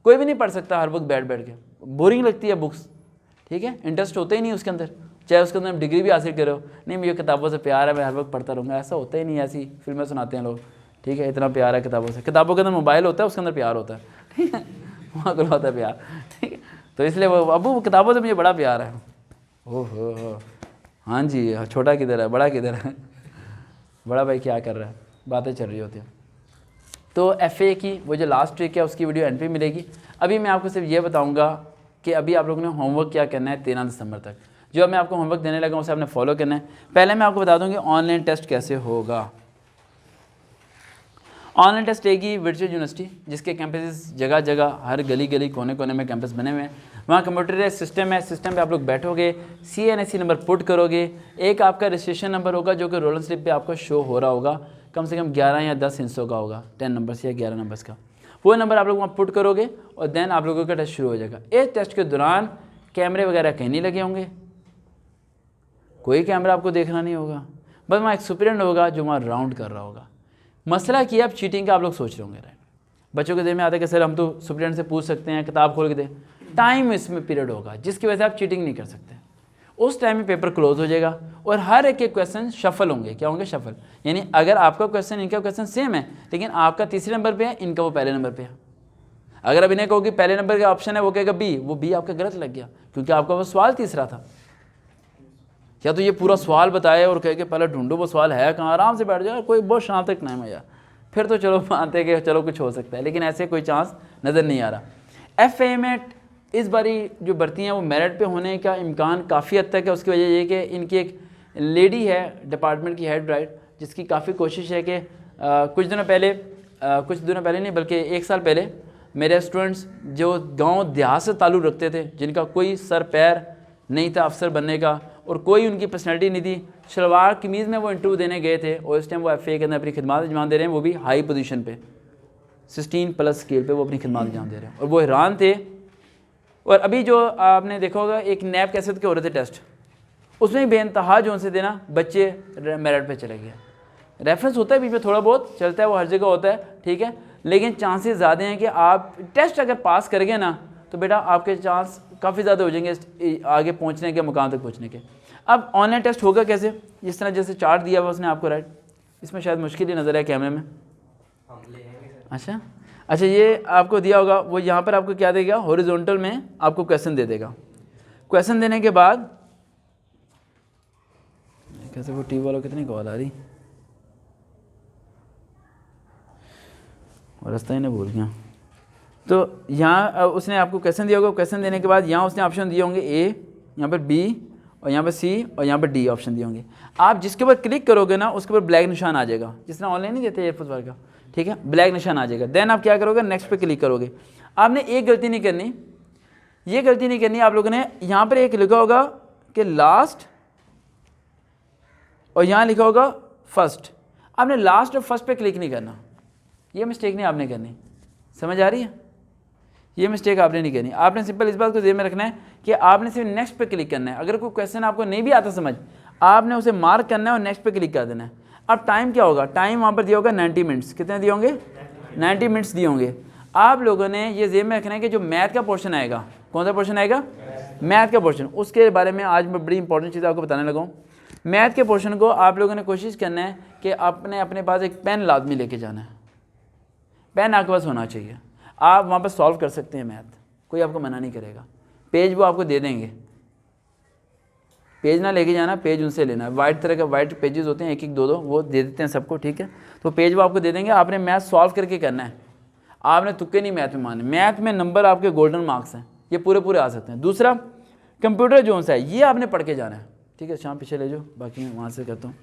कोई भी नहीं पढ़ सकता हर वक्त बैठ बैठ के, बोरिंग लगती है बुक्स, ठीक है, इंटरेस्ट होता ही नहीं उसके अंदर, चाहे उसके अंदर डिग्री भी हासिल करो, नहीं मुझे किताबों से प्यार है मैं हर वक्त पढ़ता रहूँगा, ऐसा होता ही नहीं, ऐसी फिल्में सुनाते हैं लोग, ठीक है, इतना प्यार है किताबों से, किताबों के अंदर मोबाइल होता है उसके अंदर प्यार होता है, ठीक है, वहाँ को होता है प्यार, ठीक है, तो इसलिए वो अबू किताबों से मुझे बड़ा प्यार है। ओहो हाँ जी, छोटा किधर है, बड़ा किधर है, बड़ा भाई क्या कर रहा है, बातें चल रही होती हैं। तो FA की वो जो लास्ट ट्रिक है उसकी वीडियो एंड पे मिलेगी। अभी मैं आपको सिर्फ ये बताऊंगा कि अभी आप लोगों ने होमवर्क क्या करना है 13 दिसंबर तक, जो मैं आपको होमवर्क देने लगा उसे आपने फॉलो करना है। पहले मैं आपको बता दूं कि ऑनलाइन टेस्ट कैसे होगा। ऑनलाइन टेस्ट लेगी वर्चुअल यूनिवर्सिटी, जिसके कैंपसेस जगह जगह हर गली गली कोने कोने में कैंपस बने हुए हैं। वहाँ कंप्यूटर सिस्टम है, सिस्टम पे आप लोग बैठोगे, CNSE नंबर पुट करोगे, एक आपका रजिस्ट्रेशन नंबर होगा जो कि रोल स्लिप पे आपको शो हो रहा होगा, कम से कम 11 या 10 हिस्सों का होगा, 10 नंबर्स या 11 नंबर्स का, वो नंबर आप लोग वहाँ पुट करोगे और देन आप लोगों का टेस्ट शुरू हो जाएगा। इस टेस्ट के दौरान कैमरे वगैरह कहीं नहीं लगे होंगे, कोई कैमरा आपको देखना नहीं होगा, बस वहाँ एक सुपरिटेंडेंट होगा जो वहाँ राउंड कर रहा होगा। मसला किया अब चीटिंग का आप लोग सोच रहे होंगे, राइट, बच्चों के दिल में आता है कि सर हम तो सुपरिटेंडेंट से पूछ सकते हैं, किताब खोल के दे, टाइम इसमें पीरियड होगा जिसकी वजह से आप चीटिंग नहीं कर सकते। उस टाइम में पेपर क्लोज हो जाएगा और हर एक के क्वेश्चन शफल होंगे। क्या होंगे? शफल, यानी अगर आपका क्वेश्चन इनका क्वेश्चन सेम है लेकिन आपका तीसरे नंबर पे है, इनका वो पहले नंबर पे है। अगर अब इन्हें कहो कि पहले नंबर का ऑप्शन है, वो कहेगा बी, वो बी आपका गलत लग गया क्योंकि आपका वो सवाल तीसरा था। या तो ये पूरा सवाल बताए और कहे कि पहले ढूंढो वो सवाल है कहाँ, आराम से बैठ जाओ, कोई बहुत शाम तक टाइम है यार, फिर तो चलो मानते कि चलो कुछ हो सकता है, लेकिन ऐसे कोई चांस नज़र नहीं आ रहा। FA में इस बारी जो भर्ती हैं वो मेरिट पे होने का इम्कान काफ़ी हद तक है। उसकी वजह ये कि इनकी एक लेडी है डिपार्टमेंट की हेड, राइट, जिसकी काफ़ी कोशिश है कि कुछ दिनों पहले नहीं बल्कि 1 साल पहले मेरे स्टूडेंट्स जो गांव देहात से ताल्लुक़ रखते थे, जिनका कोई सर पैर नहीं था अफसर बनने का और कोई उनकी पर्सनैलिटी नहीं थी, शलवार कमीज़ में वो इंटरव्यू देने गए थे और इस टाइम वो FA के अंदर अपनी खिदमत अंजाम दे रहे हैं, वो भी हाई पोजीशन पे 16+ स्केल पे वो अपनी खिदमत अंजाम दे रहे हैं और वो हैरान थे। और अभी जो आपने देखा होगा एक नैब कैसेट के हो रहे थे टेस्ट, उसमें बेइंतहा जो उनसे देना बच्चे मेरिट पे चले गए। रेफरेंस होता है बीच में थोड़ा बहुत चलता है, वो हर जगह होता है, ठीक है, लेकिन चांसेस ज़्यादा हैं कि आप टेस्ट अगर पास करेंगे ना तो बेटा आपके चांस काफ़ी ज़्यादा हो जाएंगे आगे पहुंचने के, मुकाम तक पहुंचने के। अब ऑनलाइन टेस्ट होगा कैसे? जिस तरह जैसे चार्ट दिया हुआ उसने आपको, राइट, इसमें शायद मुश्किल ही नज़र है कैमरे में। अच्छा ये आपको दिया होगा, वो यहाँ पर आपको क्या देगा, हॉरिजॉन्टल में आपको क्वेश्चन दे देगा। क्वेश्चन देने के बाद कैसे, वो टीवी वालों कितनी कॉल आ रही और रास्ता ही नहीं भूल गया। तो यहाँ उसने आपको क्वेश्चन दिया होगा, क्वेश्चन देने के बाद यहाँ उसने ऑप्शन दिए होंगे A, यहाँ पर B और यहाँ पर C और यहाँ पर D ऑप्शन दिए होंगे। आप जिसके ऊपर क्लिक करोगे ना उसके ऊपर ब्लैक निशान आ जाएगा, जिस तरह ऑनलाइन नहीं देते एयरफोर्स वाले का, ठीक है, ब्लैक निशान आ जाएगा। देन आप क्या करोगे, नेक्स्ट पे क्लिक करोगे। आपने एक गलती नहीं करनी, ये गलती नहीं करनी, आप लोगों ने यहाँ पर एक लिखा होगा कि लास्ट और यहाँ लिखा होगा फर्स्ट, आपने लास्ट और फर्स्ट पे क्लिक नहीं करना, ये मिस्टेक नहीं आपने करनी। समझ आ रही है? ये मिस्टेक आपने नहीं करनी। आपने सिंपल इस बात को ध्यान में रखना है कि आपने सिर्फ नेक्स्ट पे क्लिक करना है। अगर कोई क्वेश्चन आपको नहीं भी आता समझ, आपने उसे मार्क करना है और नेक्स्ट पे क्लिक कर देना है। अब टाइम क्या होगा, टाइम वहाँ पर दिया होगा 90 मिनट्स। कितने दिए होंगे? 90 मिनट्स दिए होंगे। आप लोगों ने ये ज़हन में रखना है कि जो मैथ का पोर्शन आएगा, कौन सा पोर्शन आएगा? मैथ का पोर्शन। उसके बारे में आज मैं बड़ी इंपॉर्टेंट चीज़ आपको बताने लगा हूँ। मैथ के पोर्शन को आप लोगों ने कोशिश करना है कि आपने अपने पास एक पेन लाजमी लेके जाना है, पेन आपके पास होना चाहिए। आप वहाँ पर सॉल्व कर सकते हैं मैथ, कोई आपको मना नहीं करेगा। पेज वो आपको दे देंगे, पेज ना लेके जाना, पेज उनसे लेना। वाइट तरह के वाइट पेजेस होते हैं, एक एक दो दो, वो दे देते हैं सबको, ठीक है। तो पेज वो आपको दे देंगे, आपने मैथ सॉल्व करके करना है। आपने तुक्के नहीं मैथ में मारने। मैथ में नंबर आपके गोल्डन मार्क्स हैं, ये पूरे पूरे आ सकते हैं। दूसरा कंप्यूटर जोन सा है, ये आपने पढ़ के जाना है, ठीक है। शाम पीछे ले जाओ, बाकी मैं वहाँ से करता हूँ।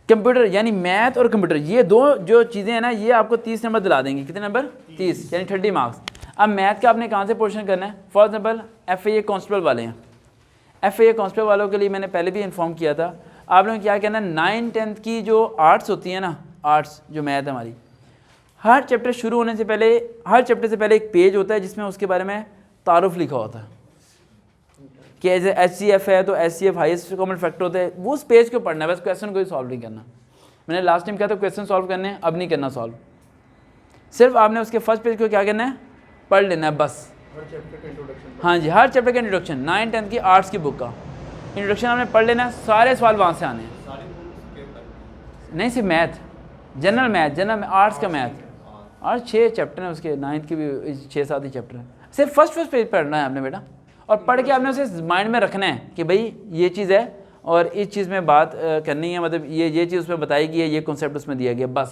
कंप्यूटर यानी मैथ और कंप्यूटर, ये दो जो चीज़ें हैं ना, ये आपको 30 नंबर दिला देंगे। कितने नंबर? 30, यानी 30 मार्क्स। अब मैथ का आपने कहाँ से पोर्शन करना है? फॉर एग्जाम्पल FA कांस्टेबल वाले हैं, FA कांस्टेबल वालों के लिए मैंने पहले भी इन्फॉर्म किया था। आप लोगों को क्या कहना है, 9, 10 की जो आर्ट्स होती है ना, आर्ट्स जो मैथ है हमारी, हर चैप्टर शुरू होने से पहले, हर चैप्टर से पहले एक पेज होता है जिसमें उसके बारे में तारुफ लिखा होता है कि जैसे HCF है तो HCF हाईएस्ट कॉमन फैक्टर होता है, वो उस पेज को पढ़ना है, बस क्वेश्चन कोई सॉल्व नहीं करना। मैंने लास्ट टाइम कहा था क्वेश्चन सॉल्व करने हैं, अब नहीं करना सॉल्व, सिर्फ आपने उसके फर्स्ट पेज को क्या करना है, पढ़ लेना है बस। हर चैप्टर का इंट्रोडक्शन। हाँ जी, हर चैप्टर का इंट्रोडक्शन, 9th 10th की आर्ट्स की बुक का इंट्रोडक्शन आपने पढ़ लेना है, सारे सवाल वहाँ से आने हैं। नहीं सिर्फ मैथ, जनरल आर्ट्स का मैथ, और 6 चैप्टर हैं उसके, 9th के भी 6-7 ही चैप्टर हैं। सिर्फ फर्स्ट पेज पढ़ना है आपने बेटा, और पढ़ के आपने उसे माइंड में रखना है कि भाई ये चीज़ है और इस चीज़ में बात करनी है, मतलब ये चीज़ उसमें बताई गई है, ये कॉन्सेप्ट उसमें दिया गया, बस।